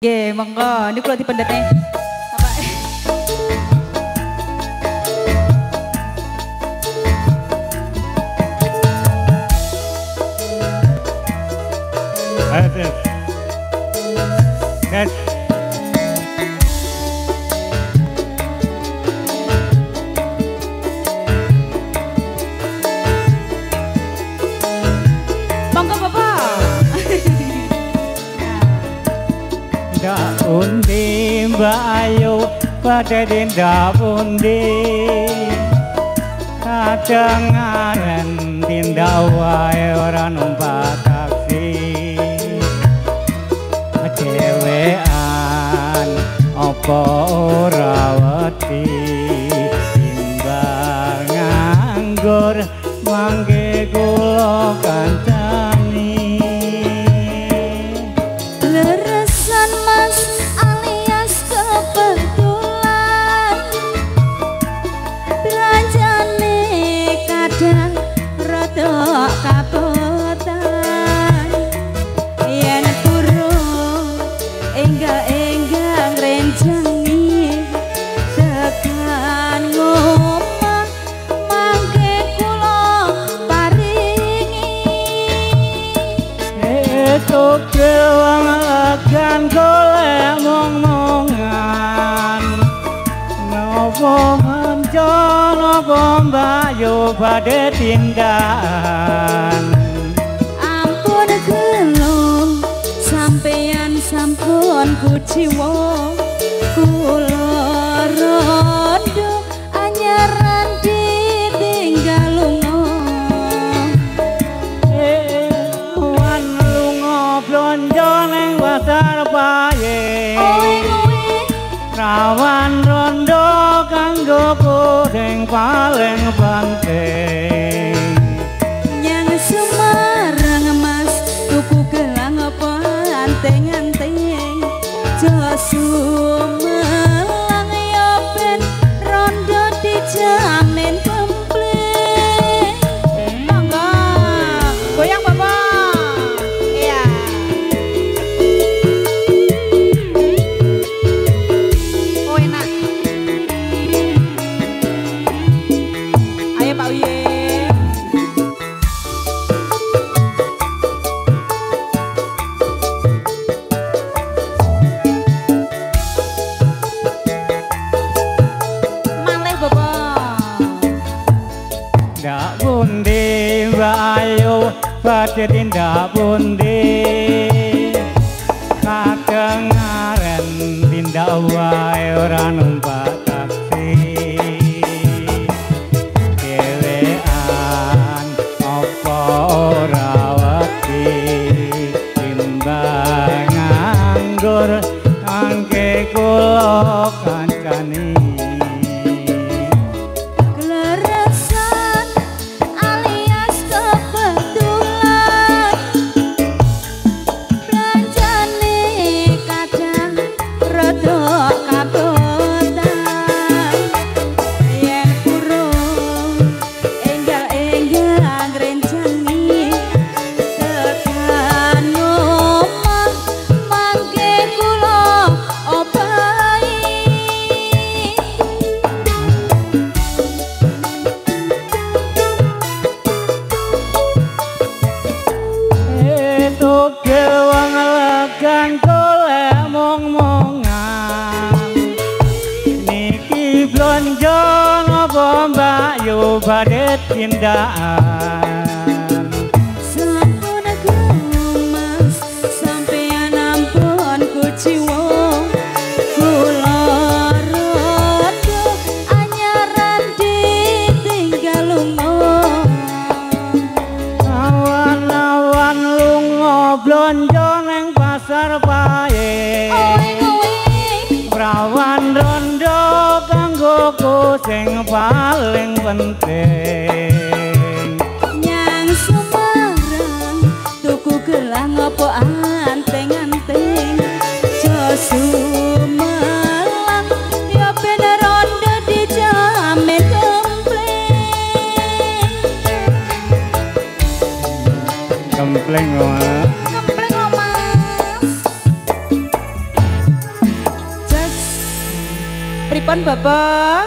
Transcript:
Nggih, monggo niku kula dipendhetne. Bapak. Yes. Monggo Bapak. Ndak undi Mbak Ayu pada dindak undi kadang aren tindak wae ora numpak taksi dewean apa ora wedi timbang nganggur mangke kula kancani leresan mas alias kebetulan belanjane kadang rada kapotan yen kurung enggak rencangi tekan ngomong mangke kula paringi esuk gewang akan golek mong-mongan nopo kancan nopo mbayu badhe tindakan ampun gelung sampeyan sampun kuciwa kula rondo anyaran ditinggal lunga wan lunga blonjo ning pasar paye rawan rondo kanggo sing paling penting nyang Semarang mas tuku gelang apa anteng-anteng Sumelang ya ben rondo dijamin komplit Monggo. Goyang Bapak. Iya. Oh enak. Ayo Pak Wiye. Malih Bapak. ndak pundi Mbak Ayu badhe tindak pundi kadang aren tindak wae ora numpak taksi dewean apa ora wedi timbang nganggur angke kula kancani Leresan alias kebetulan belanjane kadang rada kapotan yen kurung enggal rencangi tekan ngomong mangke kula opahi itu gewang legan golek mong-mongan niki blonjo napa Mbak Yu badhe tindakan sampun gemas sampeyan ampun kuciwa kula rondo anyaran ditinggal lunga awan-awan lunga blonjo ning pasar paye prawan rondo kanggo sing paling penting nyang Semarang tuku gelang apa anteng-anteng Sumelang ya ben rondo dijamin komplit kempleng wae Kompleng loh mas Pripun Bapak?